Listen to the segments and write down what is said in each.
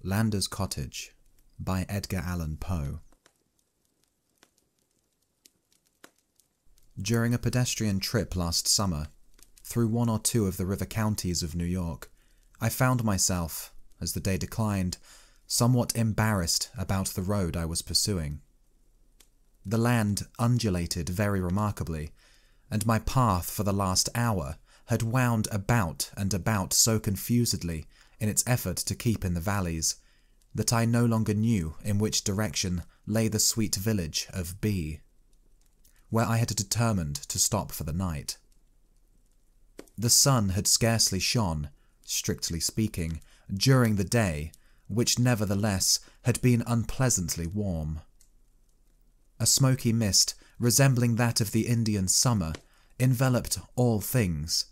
Landor's Cottage by Edgar Allan Poe. During a pedestrian trip last summer, through one or two of the river counties of New York, I found myself, as the day declined, somewhat embarrassed about the road I was pursuing. The land undulated very remarkably, and my path for the last hour had wound about and about so confusedly in its effort to keep in the valleys, that I no longer knew in which direction lay the sweet village of B, where I had determined to stop for the night. The sun had scarcely shone, strictly speaking, during the day, which nevertheless had been unpleasantly warm. A smoky mist, resembling that of the Indian summer, enveloped all things,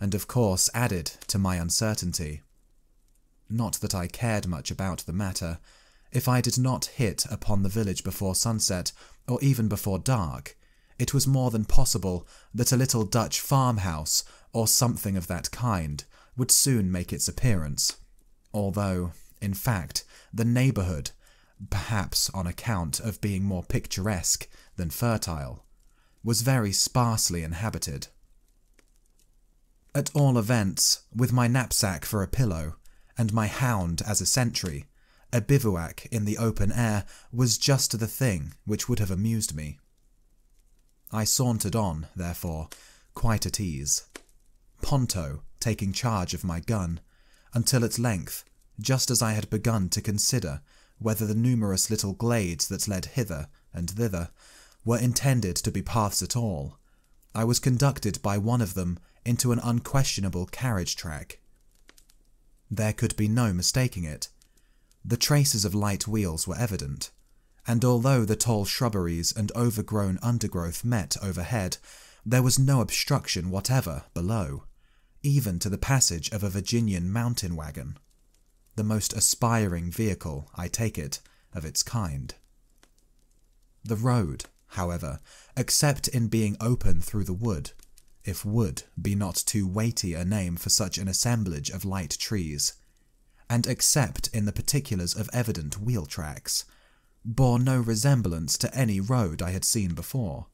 and of course added to my uncertainty. Not that I cared much about the matter. If I did not hit upon the village before sunset, or even before dark, it was more than possible that a little Dutch farmhouse, or something of that kind, would soon make its appearance, although, in fact, the neighbourhood, perhaps on account of being more picturesque than fertile, was very sparsely inhabited. At all events, with my knapsack for a pillow, and my hound as a sentry, a bivouac in the open air was just the thing which would have amused me. I sauntered on, therefore, quite at ease, Ponto taking charge of my gun, until at length, just as I had begun to consider whether the numerous little glades that led hither and thither were intended to be paths at all, I was conducted by one of them into an unquestionable carriage track. There could be no mistaking it. The traces of light wheels were evident, and although the tall shrubberies and overgrown undergrowth met overhead, there was no obstruction whatever below, even to the passage of a Virginian mountain wagon, the most aspiring vehicle, I take it, of its kind. The road, however, except in being open through the wood, if wood be not too weighty a name for such an assemblage of light trees, and except in the particulars of evident wheel tracks, bore no resemblance to any road I had seen before.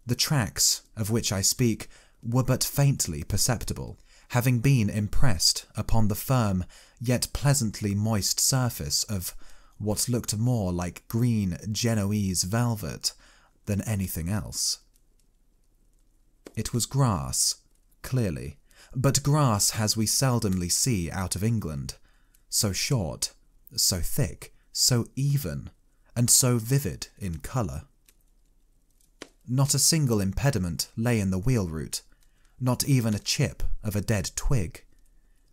The tracks of which I speak were but faintly perceptible, having been impressed upon the firm yet pleasantly moist surface of what looked more like green Genoese velvet than anything else. It was grass, clearly, but grass as we seldomly see out of England, so short, so thick, so even, and so vivid in colour. Not a single impediment lay in the wheel route, not even a chip of a dead twig.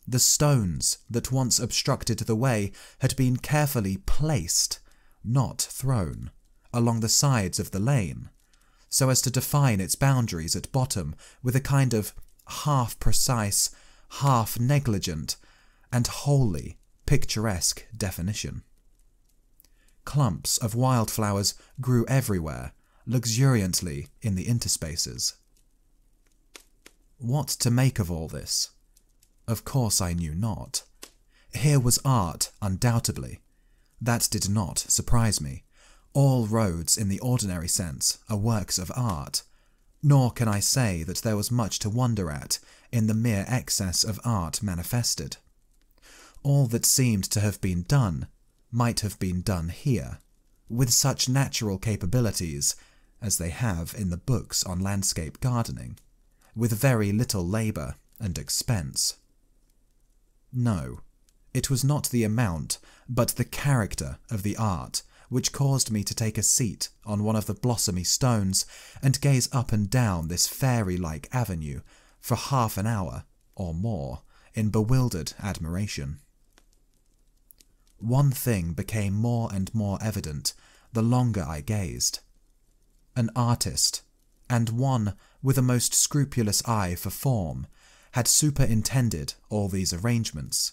The stones that once obstructed the way had been carefully placed, not thrown, along the sides of the lane, so as to define its boundaries at bottom with a kind of half-precise, half-negligent, and wholly picturesque definition. Clumps of wildflowers grew everywhere, luxuriantly in the interspaces. What to make of all this? Of course I knew not. Here was art, undoubtedly. That did not surprise me. All roads in the ordinary sense are works of art, nor can I say that there was much to wonder at in the mere excess of art manifested. All that seemed to have been done might have been done here, with such natural capabilities as they have in the books on landscape gardening, with very little labour and expense. No, it was not the amount, but the character of the art which caused me to take a seat on one of the blossomy stones and gaze up and down this fairy-like avenue for half an hour or more in bewildered admiration. One thing became more and more evident the longer I gazed. An artist, and one with a most scrupulous eye for form, had superintended all these arrangements.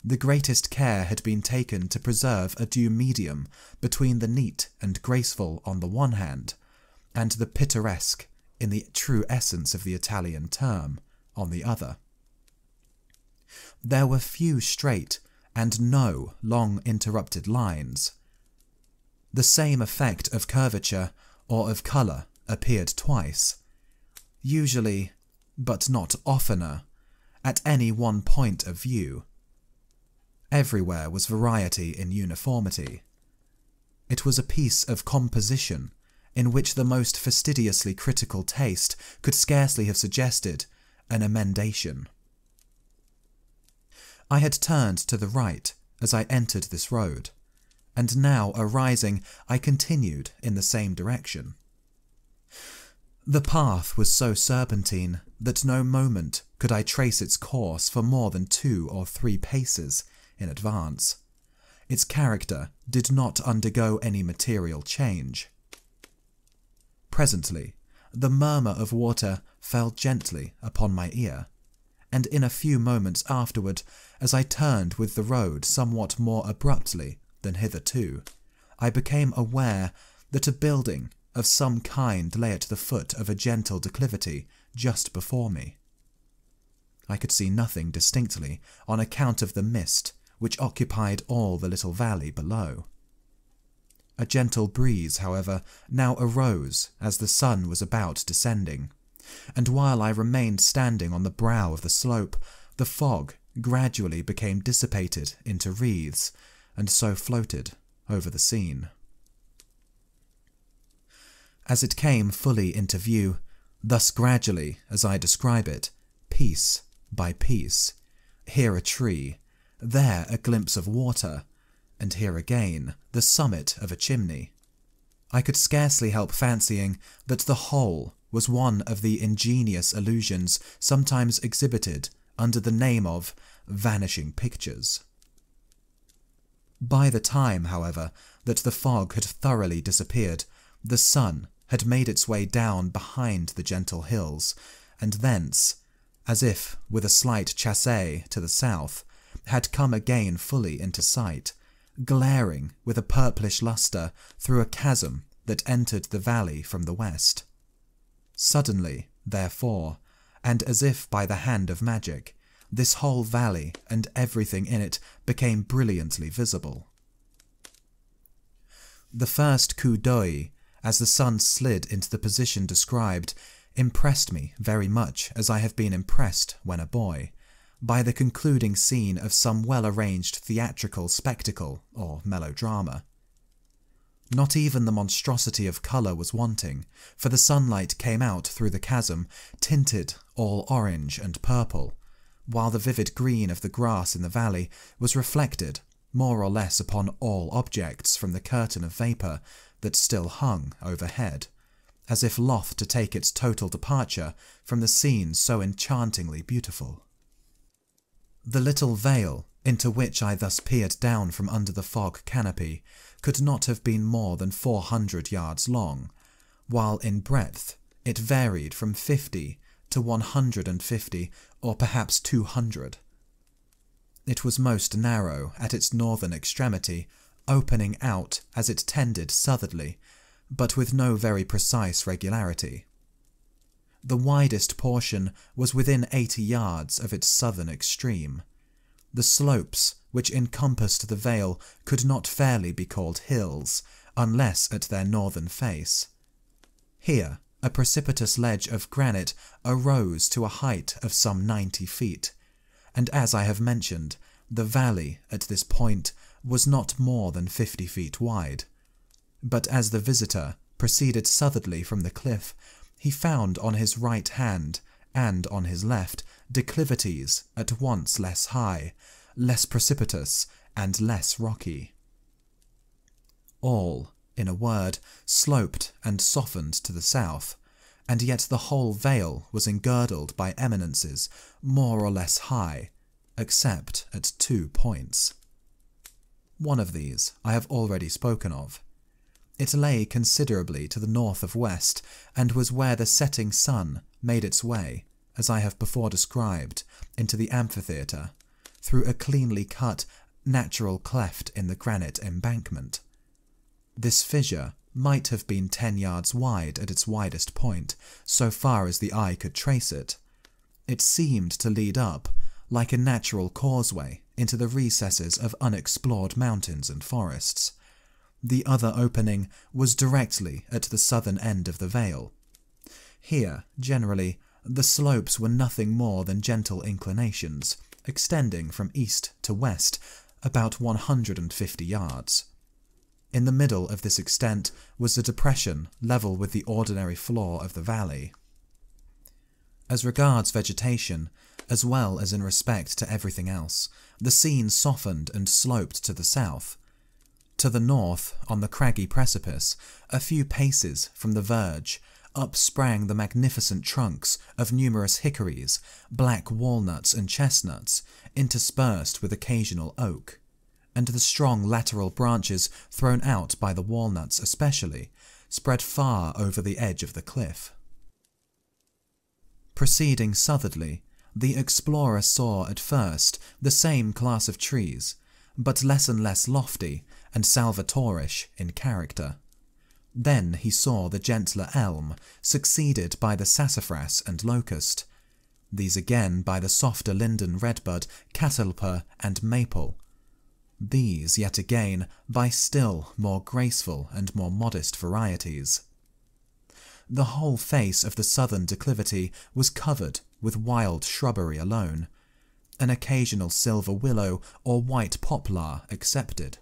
The greatest care had been taken to preserve a due medium between the neat and graceful on the one hand, and the pittoresque, in the true essence of the Italian term, on the other. There were few straight and no long interrupted lines. The same effect of curvature or of colour appeared twice, usually, but not oftener, at any one point of view. Everywhere was variety in uniformity. It was a piece of composition in which the most fastidiously critical taste could scarcely have suggested an emendation. I had turned to the right as I entered this road, and now arising I continued in the same direction. The path was so serpentine that no moment could I trace its course for more than 2 or 3 paces in advance. Its character did not undergo any material change. Presently, the murmur of water fell gently upon my ear, and in a few moments afterward, as I turned with the road somewhat more abruptly than hitherto, I became aware that a building of some kind lay at the foot of a gentle declivity just before me. I could see nothing distinctly on account of the mist which occupied all the little valley below. A gentle breeze, however, now arose as the sun was about descending, and while I remained standing on the brow of the slope, the fog gradually became dissipated into wreaths, and so floated over the scene. As it came fully into view, thus gradually, as I describe it, piece by piece, here a tree, there a glimpse of water, and here again the summit of a chimney, I could scarcely help fancying that the whole was one of the ingenious illusions sometimes exhibited under the name of vanishing pictures. By the time, however, that the fog had thoroughly disappeared, the sun had made its way down behind the gentle hills, and thence, as if with a slight chassé to the south, had come again fully into sight, glaring with a purplish lustre through a chasm that entered the valley from the west. Suddenly, therefore, and as if by the hand of magic, this whole valley and everything in it became brilliantly visible. The first coup d'œil, as the sun slid into the position described, impressed me very much as I have been impressed when a boy, by the concluding scene of some well-arranged theatrical spectacle or melodrama. Not even the monstrosity of colour was wanting, for the sunlight came out through the chasm, tinted all orange and purple, while the vivid green of the grass in the valley was reflected more or less upon all objects from the curtain of vapour that still hung overhead, as if loth to take its total departure from the scene so enchantingly beautiful. The little vale into which I thus peered down from under the fog canopy could not have been more than 400 yards long, while in breadth it varied from 50 to 150 or perhaps 200. It was most narrow at its northern extremity, opening out as it tended southerly, but with no very precise regularity. The widest portion was within 80 yards of its southern extreme. The slopes which encompassed the vale could not fairly be called hills, unless at their northern face. Here a precipitous ledge of granite arose to a height of some 90 feet, and as I have mentioned, the valley at this point was not more than 50 feet wide. But as the visitor proceeded southerly from the cliff, he found on his right hand and on his left declivities at once less high, less precipitous, and less rocky. All, in a word, sloped and softened to the south, and yet the whole vale was engirdled by eminences more or less high, except at 2 points. One of these I have already spoken of. It lay considerably to the north of west, and was where the setting sun made its way, as I have before described, into the amphitheatre, through a cleanly cut, natural cleft in the granite embankment. This fissure might have been 10 yards wide at its widest point, so far as the eye could trace it. It seemed to lead up, like a natural causeway, into the recesses of unexplored mountains and forests. The other opening was directly at the southern end of the vale. Here, generally, the slopes were nothing more than gentle inclinations, extending from east to west about 150 yards. In the middle of this extent was a depression level with the ordinary floor of the valley. As regards vegetation, as well as in respect to everything else, the scene softened and sloped to the south. To the north, on the craggy precipice, a few paces from the verge, up sprang the magnificent trunks of numerous hickories, black walnuts and chestnuts, interspersed with occasional oak, and the strong lateral branches thrown out by the walnuts especially, spread far over the edge of the cliff. Proceeding southerly, the explorer saw at first the same class of trees, but less and less lofty and Salvatorish in character. Then he saw the gentler elm, succeeded by the sassafras and locust, these again by the softer linden redbud, catalpa and maple, these yet again by still more graceful and more modest varieties. The whole face of the southern declivity was covered with wild shrubbery alone, an occasional silver willow or white poplar excepted.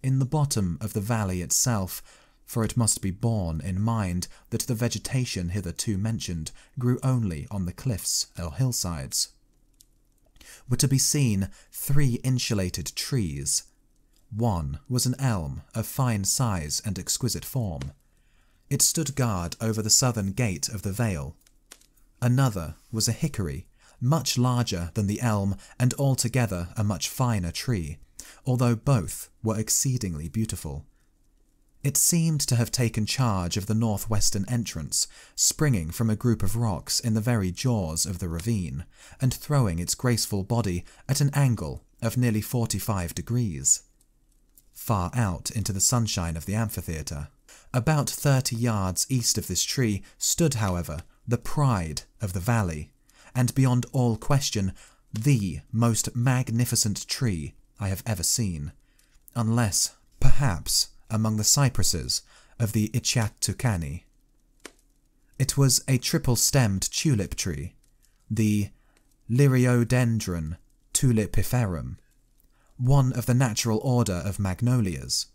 In the bottom of the valley itself, for it must be borne in mind that the vegetation hitherto mentioned grew only on the cliffs or hillsides, were to be seen 3 insulated trees. One was an elm of fine size and exquisite form. It stood guard over the southern gate of the vale. Another was a hickory, much larger than the elm and altogether a much finer tree, although both were exceedingly beautiful. It seemed to have taken charge of the northwestern entrance, springing from a group of rocks in the very jaws of the ravine, and throwing its graceful body at an angle of nearly 45 degrees. Far out into the sunshine of the amphitheatre, about 30 yards east of this tree, stood, however, the pride of the valley, and beyond all question, the most magnificent tree I have ever seen, unless, perhaps, among the cypresses of the Ichatucani. It was a triple-stemmed tulip tree, the Liriodendron tulipiferum, one of the natural order of magnolias.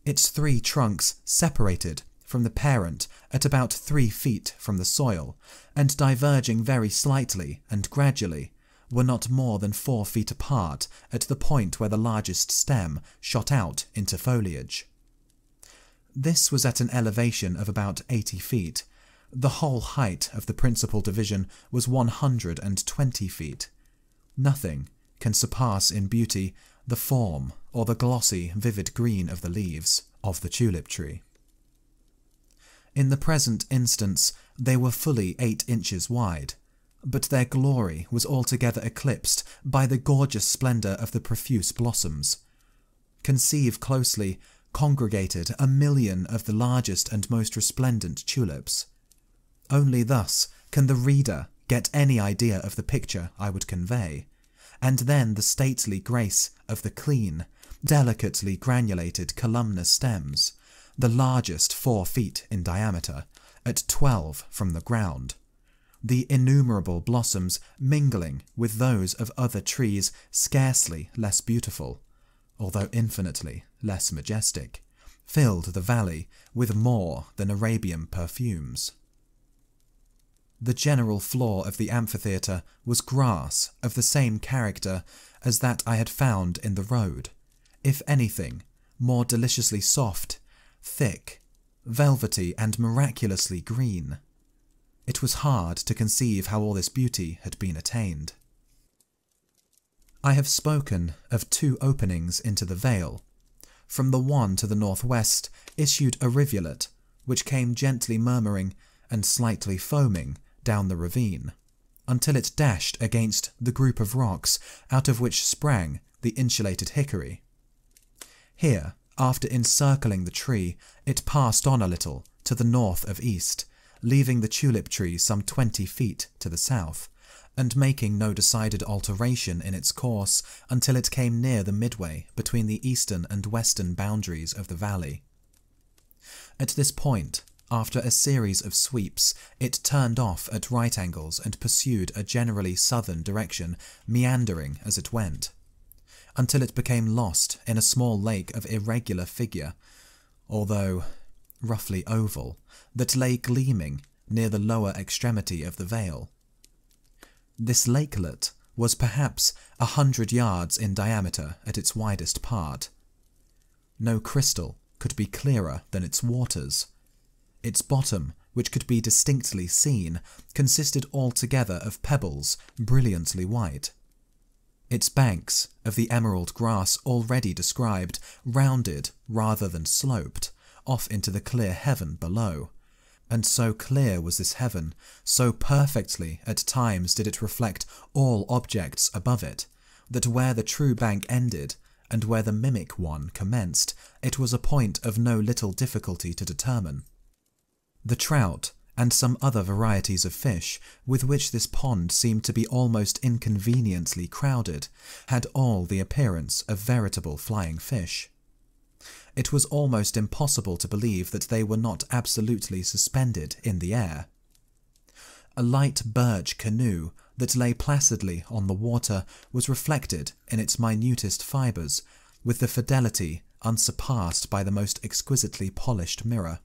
Its 3 trunks separated from the parent at about 3 feet from the soil, and diverging very slightly and gradually, were not more than 4 feet apart at the point where the largest stem shot out into foliage. This was at an elevation of about 80 feet. The whole height of the principal division was 120 feet. Nothing can surpass in beauty the form or the glossy, vivid green of the leaves of the tulip tree. In the present instance, they were fully 8 inches wide, but their glory was altogether eclipsed by the gorgeous splendour of the profuse blossoms. Conceive closely, congregated 1,000,000 of the largest and most resplendent tulips. Only thus can the reader get any idea of the picture I would convey, and then the stately grace of the clean, delicately granulated columnar stems, the largest 4 feet in diameter, at 12 from the ground, the innumerable blossoms mingling with those of other trees scarcely less beautiful, although infinitely less majestic, filled the valley with more than Arabian perfumes. The general floor of the amphitheatre was grass of the same character as that I had found in the road, if anything, more deliciously soft, thick, velvety and miraculously green. It was hard to conceive how all this beauty had been attained. I have spoken of 2 openings into the vale. From the one to the northwest issued a rivulet, which came gently murmuring and slightly foaming down the ravine, until it dashed against the group of rocks out of which sprang the insulated hickory. Here, after encircling the tree, it passed on a little to the north of east, leaving the tulip tree some 20 feet to the south, and making no decided alteration in its course until it came near the midway between the eastern and western boundaries of the valley. At this point, after a series of sweeps, it turned off at right angles and pursued a generally southern direction, meandering as it went, until it became lost in a small lake of irregular figure, although roughly oval, that lay gleaming near the lower extremity of the vale. This lakelet was perhaps 100 yards in diameter at its widest part. No crystal could be clearer than its waters. Its bottom, which could be distinctly seen, consisted altogether of pebbles brilliantly white. Its banks, of the emerald grass already described, rounded rather than sloped, off into the clear heaven below. And so clear was this heaven, so perfectly at times did it reflect all objects above it, that where the true bank ended, and where the mimic one commenced, it was a point of no little difficulty to determine. The trout, and some other varieties of fish, with which this pond seemed to be almost inconveniently crowded, had all the appearance of veritable flying fish. It was almost impossible to believe that they were not absolutely suspended in the air. A light birch canoe that lay placidly on the water was reflected in its minutest fibres, with the fidelity unsurpassed by the most exquisitely polished mirror.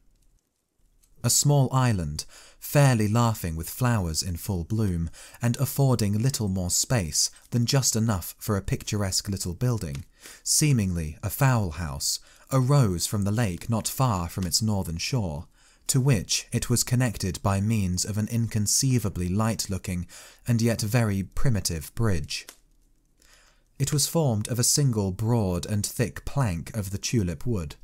A small island, fairly laughing with flowers in full bloom, and affording little more space than just enough for a picturesque little building, seemingly a fowl house, arose from the lake not far from its northern shore, to which it was connected by means of an inconceivably light-looking and yet very primitive bridge. It was formed of a single broad and thick plank of the tulip wood.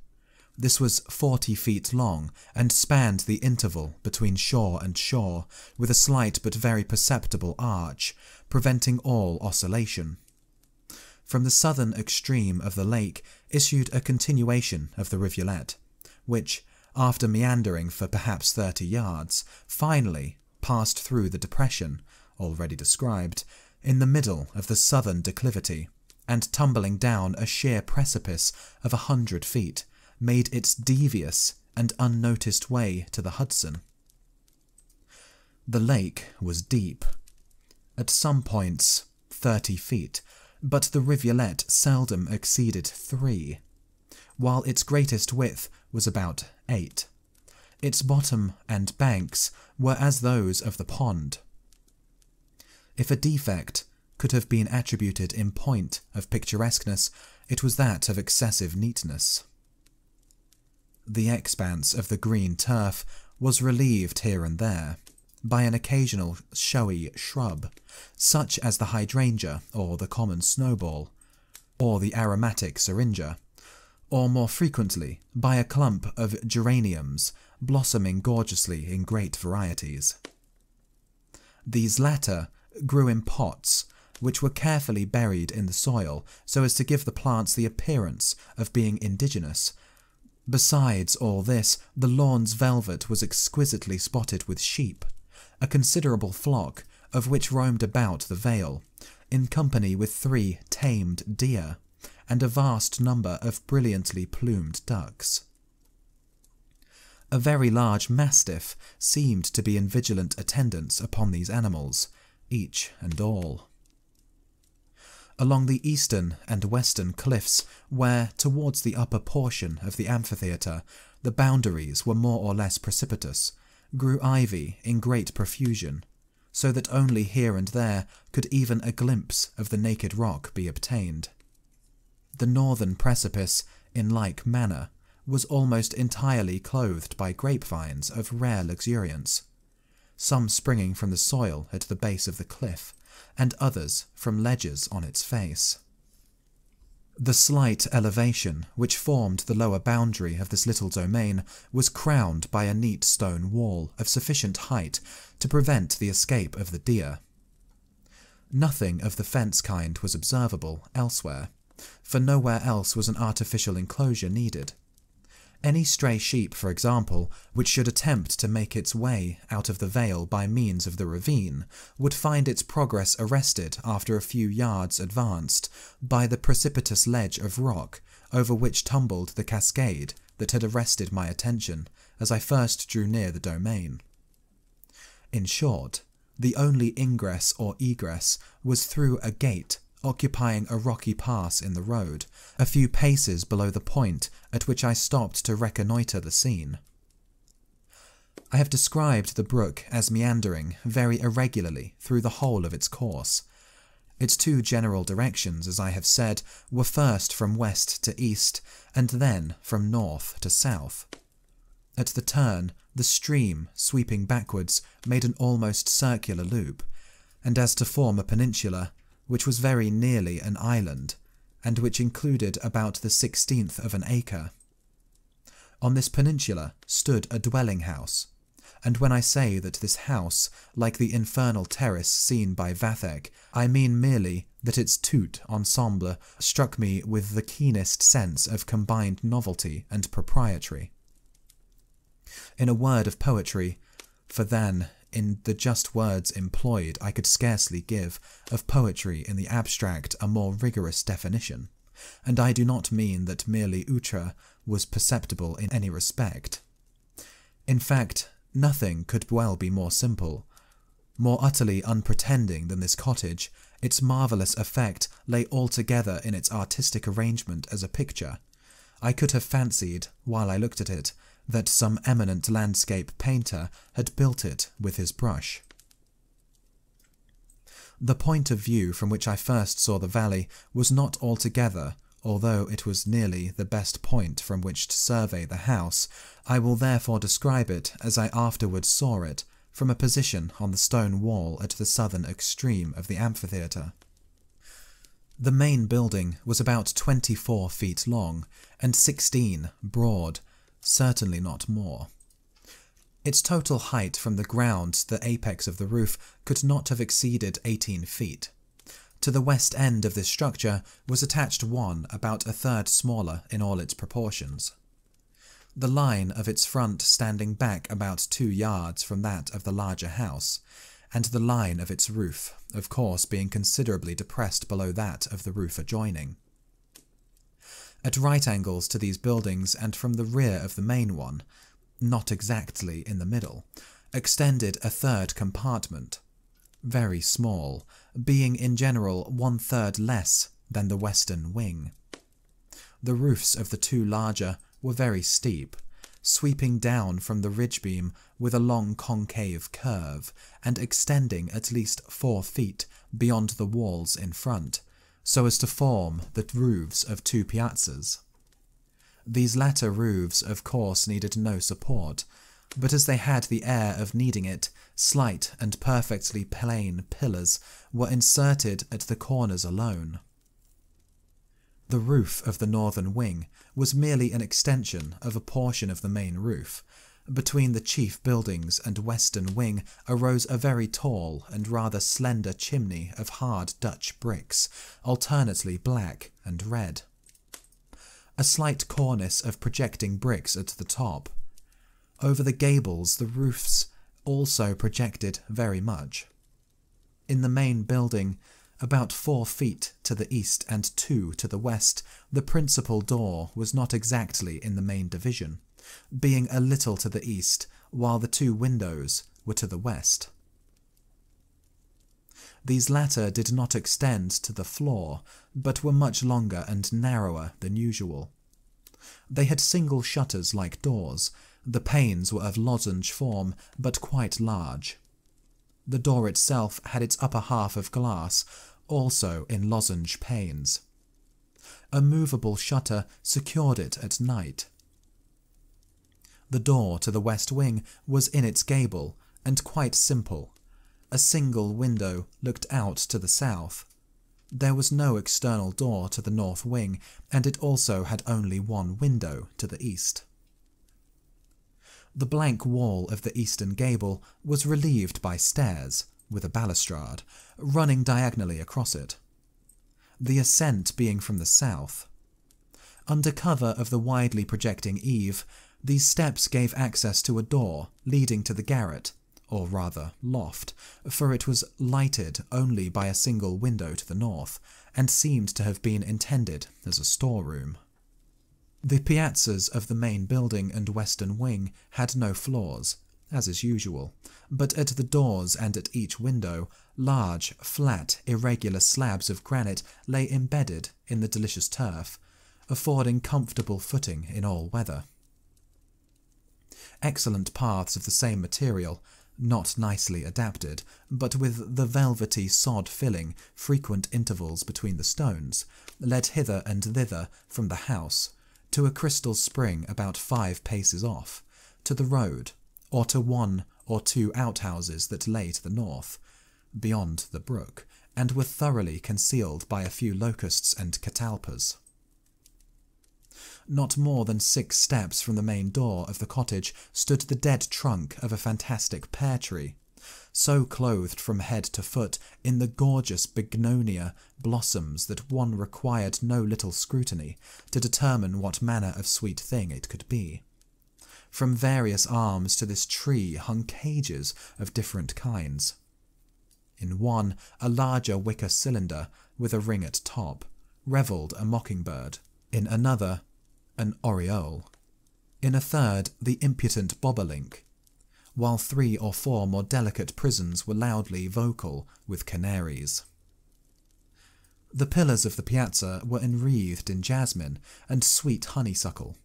This was 40 feet long, and spanned the interval between shore and shore, with a slight but very perceptible arch, preventing all oscillation. From the southern extreme of the lake issued a continuation of the rivulet, which, after meandering for perhaps 30 yards, finally passed through the depression, already described, in the middle of the southern declivity, and tumbling down a sheer precipice of 100 feet, made its devious and unnoticed way to the Hudson. The lake was deep, at some points 30 feet, but the rivulet seldom exceeded 3, while its greatest width was about 8. Its bottom and banks were as those of the pond. If a defect could have been attributed in point of picturesqueness, it was that of excessive neatness. The expanse of the green turf was relieved here and there by an occasional showy shrub, such as the hydrangea or the common snowball, or the aromatic syringa, or more frequently by a clump of geraniums blossoming gorgeously in great varieties. These latter grew in pots, which were carefully buried in the soil so as to give the plants the appearance of being indigenous. Besides all this, the lawn's velvet was exquisitely spotted with sheep, a considerable flock of which roamed about the vale, in company with 3 tamed deer, and a vast number of brilliantly plumed ducks. A very large mastiff seemed to be in vigilant attendance upon these animals, each and all. Along the eastern and western cliffs, where, towards the upper portion of the amphitheatre, the boundaries were more or less precipitous, grew ivy in great profusion, so that only here and there could even a glimpse of the naked rock be obtained. The northern precipice, in like manner, was almost entirely clothed by grapevines of rare luxuriance, some springing from the soil at the base of the cliff, and others from ledges on its face. The slight elevation which formed the lower boundary of this little domain was crowned by a neat stone wall of sufficient height to prevent the escape of the deer. Nothing of the fence kind was observable elsewhere, for nowhere else was an artificial enclosure needed. Any stray sheep, for example, which should attempt to make its way out of the vale by means of the ravine, would find its progress arrested after a few yards advanced by the precipitous ledge of rock over which tumbled the cascade that had arrested my attention as I first drew near the domain. In short, the only ingress or egress was through a gate occupying a rocky pass in the road, a few paces below the point at which I stopped to reconnoitre the scene. I have described the brook as meandering very irregularly through the whole of its course. Its two general directions, as I have said, were first from west to east, and then from north to south. At the turn, the stream, sweeping backwards, made an almost circular loop, and as to form a peninsula, which was very nearly an island, and which included about the 16th of an acre. On this peninsula stood a dwelling house, and when I say that this house, like the infernal terrace seen by Vathek, I mean merely that its tout ensemble struck me with the keenest sense of combined novelty and propriety. In a word of poetry, for than, in the just words employed, I could scarcely give of poetry in the abstract a more rigorous definition, and I do not mean that merely outre was perceptible in any respect. In fact, nothing could well be more simple. More utterly unpretending than this cottage, its marvellous effect lay altogether in its artistic arrangement as a picture. I could have fancied, while I looked at it, that some eminent landscape painter had built it with his brush. The point of view from which I first saw the valley was not altogether, although it was nearly the best point from which to survey the house. I will therefore describe it as I afterwards saw it, from a position on the stone wall at the southern extreme of the amphitheatre. The main building was about 24 feet long, and 16 broad, certainly not more. Its total height from the ground to the apex of the roof could not have exceeded 18 feet. To the west end of this structure was attached one about a third smaller in all its proportions. The line of its front standing back about 2 yards from that of the larger house, and the line of its roof, of course, being considerably depressed below that of the roof adjoining. At right angles to these buildings, and from the rear of the main one, not exactly in the middle, extended a third compartment, very small, being in general 1/3 less than the western wing. The roofs of the two larger were very steep, sweeping down from the ridge beam with a long concave curve, and extending at least 4 feet beyond the walls in front, so as to form the roofs of 2 piazzas. These latter roofs, of course, needed no support, but as they had the air of needing it, slight and perfectly plain pillars were inserted at the corners alone. The roof of the northern wing was merely an extension of a portion of the main roof. Between the chief buildings and western wing arose a very tall and rather slender chimney of hard Dutch bricks, alternately black and red. A slight cornice of projecting bricks at the top. Over the gables the roofs also projected very much. In the main building, about 4 feet to the east and 2 to the west, the principal door was not exactly in the main division, being a little to the east, while the 2 windows were to the west. These latter did not extend to the floor, but were much longer and narrower than usual. They had single shutters like doors. The panes were of lozenge form, but quite large. The door itself had its upper half of glass, also in lozenge panes. A movable shutter secured it at night. The door to the west wing was in its gable, and quite simple. A single window looked out to the south. There was no external door to the north wing, and it also had only 1 window to the east. The blank wall of the eastern gable was relieved by stairs, with a balustrade, running diagonally across it, the ascent being from the south. Under cover of the widely projecting eave, these steps gave access to a door leading to the garret, or rather loft, for it was lighted only by a single window to the north, and seemed to have been intended as a storeroom. The piazzas of the main building and western wing had no floors, as is usual, but at the doors and at each window, large, flat, irregular slabs of granite lay embedded in the delicious turf, affording comfortable footing in all weather. Excellent paths of the same material, not nicely adapted, but with the velvety sod filling frequent intervals between the stones, led hither and thither from the house, to a crystal spring about 5 paces off, to the road, or to 1 or 2 outhouses that lay to the north, beyond the brook, and were thoroughly concealed by a few locusts and catalpas. Not more than 6 steps from the main door of the cottage stood the dead trunk of a fantastic pear tree, so clothed from head to foot in the gorgeous bignonia blossoms that one required no little scrutiny to determine what manner of sweet thing it could be. From various arms to this tree hung cages of different kinds. In one, a larger wicker cylinder with a ring at top, revelled a mockingbird. In another, an oriole. In a third, the impudent bobolink, while 3 or 4 more delicate prisons were loudly vocal with canaries. The pillars of the piazza were enwreathed in jasmine and sweet honeysuckle,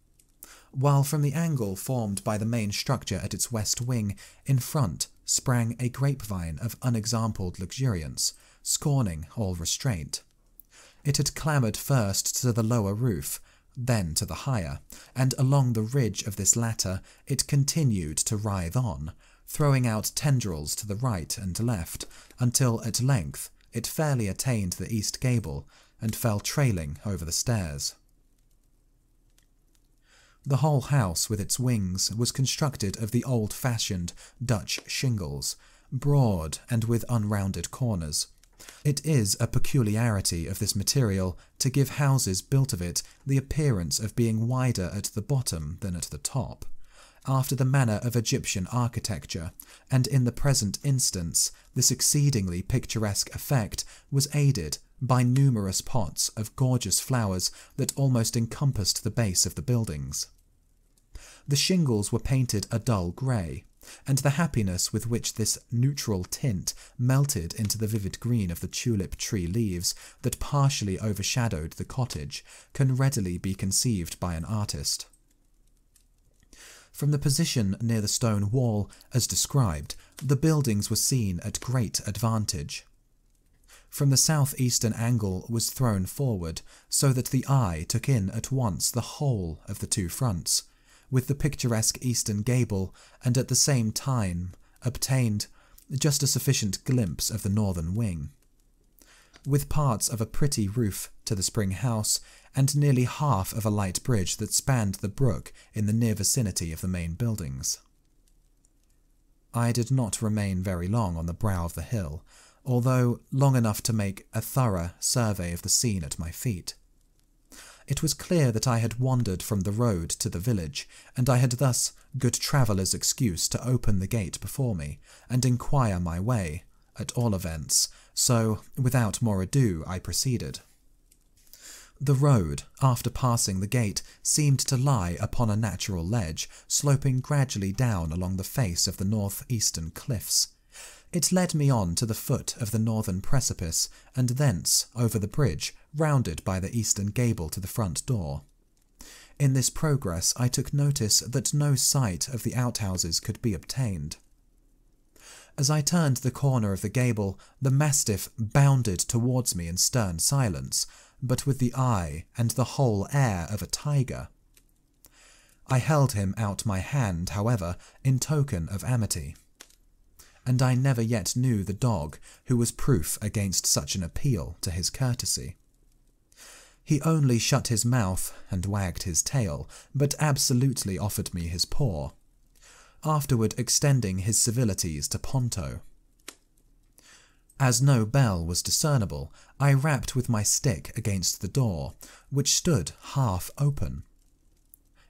while from the angle formed by the main structure at its west wing, in front sprang a grapevine of unexampled luxuriance, scorning all restraint. It had clambered first to the lower roof, then to the higher, and along the ridge of this latter it continued to writhe on, throwing out tendrils to the right and left, until at length it fairly attained the east gable and fell trailing over the stairs. The whole house with its wings was constructed of the old-fashioned Dutch shingles, broad and with unrounded corners. It is a peculiarity of this material to give houses built of it the appearance of being wider at the bottom than at the top, after the manner of Egyptian architecture, and in the present instance this exceedingly picturesque effect was aided by numerous pots of gorgeous flowers that almost encompassed the base of the buildings. The shingles were painted a dull grey, and the happiness with which this neutral tint melted into the vivid green of the tulip tree leaves that partially overshadowed the cottage can readily be conceived by an artist. From the position near the stone wall, as described, the buildings were seen at great advantage. From the south-eastern angle was thrown forward, so that the eye took in at once the whole of the 2 fronts, with the picturesque eastern gable, and at the same time obtained just a sufficient glimpse of the northern wing, with parts of a pretty roof to the spring house, and nearly half of a light bridge that spanned the brook in the near vicinity of the main buildings. I did not remain very long on the brow of the hill, although long enough to make a thorough survey of the scene at my feet. It was clear that I had wandered from the road to the village, and I had thus good traveller's excuse to open the gate before me, and inquire my way, at all events, so, without more ado, I proceeded. The road, after passing the gate, seemed to lie upon a natural ledge, sloping gradually down along the face of the north-eastern cliffs. It led me on to the foot of the northern precipice, and thence over the bridge, rounded by the eastern gable to the front door. In this progress I took notice that no sight of the outhouses could be obtained. As I turned the corner of the gable, the mastiff bounded towards me in stern silence, but with the eye and the whole air of a tiger. I held him out my hand, however, in token of amity, and I never yet knew the dog who was proof against such an appeal to his courtesy. He only shut his mouth and wagged his tail, but absolutely offered me his paw, afterward extending his civilities to Ponto. As no bell was discernible, I rapped with my stick against the door, which stood half open.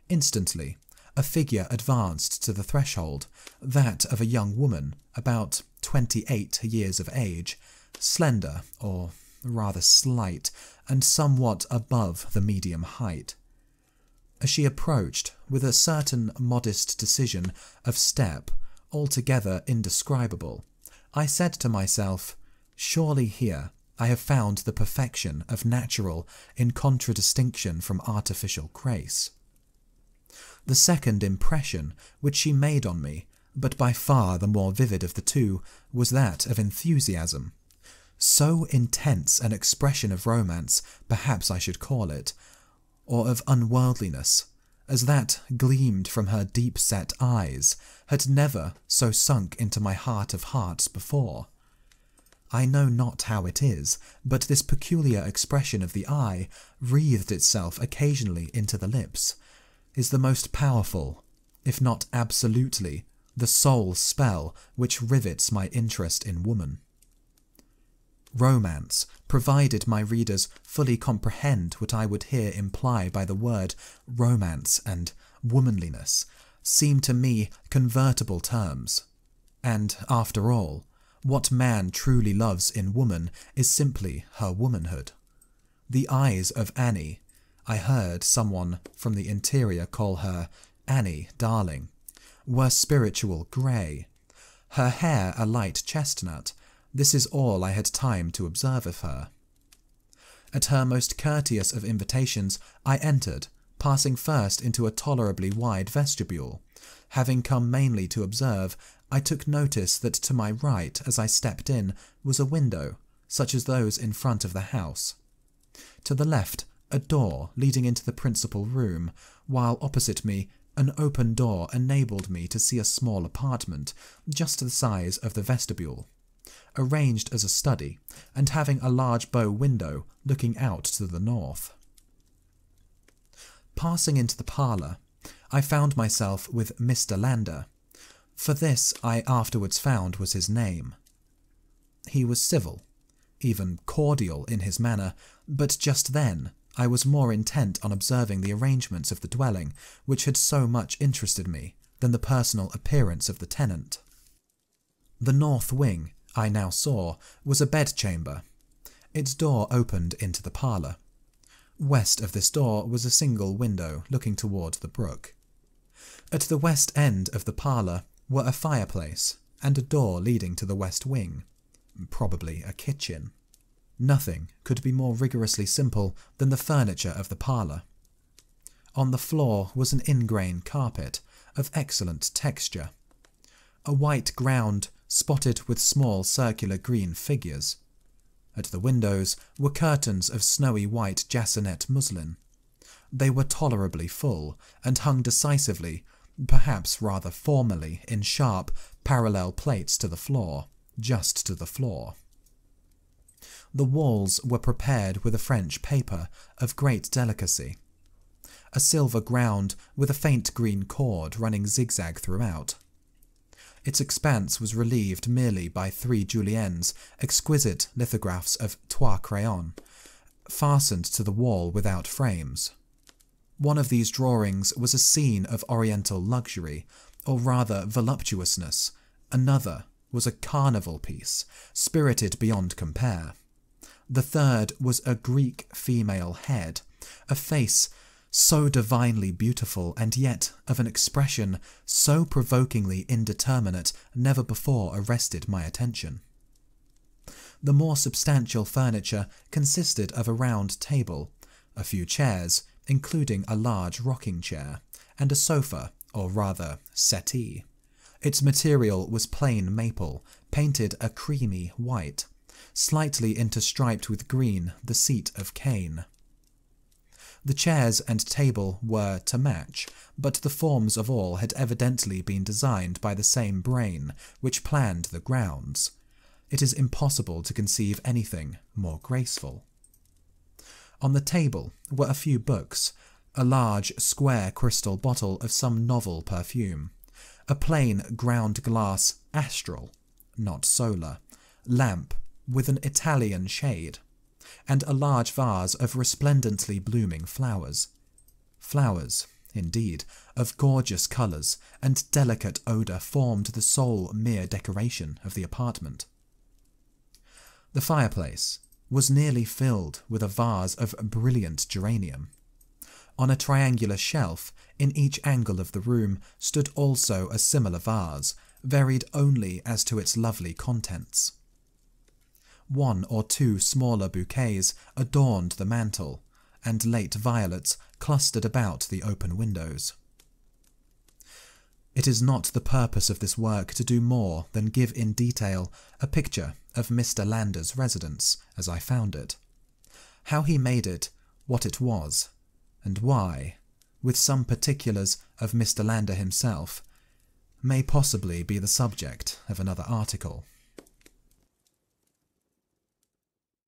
Instantly, a figure advanced to the threshold, that of a young woman, about 28 years of age, slender, or rather slight, and somewhat above the medium height. As she approached, with a certain modest decision of step, altogether indescribable, I said to myself, surely here I have found the perfection of natural in contradistinction from artificial grace. The second impression which she made on me, but by far the more vivid of the two, was that of enthusiasm. So intense an expression of romance, perhaps I should call it, or of unworldliness, as that gleamed from her deep-set eyes, had never so sunk into my heart of hearts before. I know not how it is, but this peculiar expression of the eye, wreathed itself occasionally into the lips, is the most powerful, if not absolutely, the sole spell which rivets my interest in woman. Romance, provided my readers fully comprehend what I would here imply by the word romance and womanliness, seem to me convertible terms. And, after all, what man truly loves in woman is simply her womanhood. The eyes of Annie, I heard someone from the interior call her Annie, darling, were spiritual grey, her hair a light chestnut. This is all I had time to observe of her. At her most courteous of invitations I entered, passing first into a tolerably wide vestibule. Having come mainly to observe, I took notice that to my right, as I stepped in, was a window, such as those in front of the house. To the left, a door leading into the principal room, while opposite me an open door enabled me to see a small apartment, just the size of the vestibule, arranged as a study, and having a large bow window looking out to the north. Passing into the parlour, I found myself with Mr. Landor, for this I afterwards found was his name. He was civil, even cordial in his manner, but just then I was more intent on observing the arrangements of the dwelling, which had so much interested me, than the personal appearance of the tenant. The north wing, I now saw, was a bedchamber. Its door opened into the parlour. West of this door was a single window looking toward the brook. At the west end of the parlour were a fireplace and a door leading to the west wing, probably a kitchen. Nothing could be more rigorously simple than the furniture of the parlour. On the floor was an ingrain carpet of excellent texture, a white ground spotted with small circular green figures. At the windows were curtains of snowy white jassinette muslin. They were tolerably full, and hung decisively, perhaps rather formally, in sharp, parallel plates to the floor, just to the floor. The walls were prepared with a French paper of great delicacy, a silver ground with a faint green cord running zigzag throughout. Its expanse was relieved merely by 3 Juliennes, exquisite lithographs of trois crayons, fastened to the wall without frames. One of these drawings was a scene of oriental luxury, or rather voluptuousness. Another was a carnival piece, spirited beyond compare. The third was a Greek female head, a face so divinely beautiful and yet of an expression so provokingly indeterminate never before arrested my attention. The more substantial furniture consisted of a round table, a few chairs, including a large rocking chair, and a sofa, or rather settee. Its material was plain maple, painted a creamy white, slightly interstriped with green, the seat of cane. The chairs and table were to match, but the forms of all had evidently been designed by the same brain which planned the grounds. It is impossible to conceive anything more graceful. On the table were a few books, a large square crystal bottle of some novel perfume, a plain ground glass astral, not solar, lamp with an Italian shade, and a large vase of resplendently blooming flowers. Flowers, indeed, of gorgeous colours and delicate odour formed the sole mere decoration of the apartment. The fireplace was nearly filled with a vase of brilliant geranium. On a triangular shelf in each angle of the room stood also a similar vase, varied only as to its lovely contents. 1 or 2 smaller bouquets adorned the mantel, and late violets clustered about the open windows. It is not the purpose of this work to do more than give in detail a picture of Mr. Landor's residence as I found it. How he made it what it was, and why, with some particulars of Mr. Landor himself, may possibly be the subject of another article.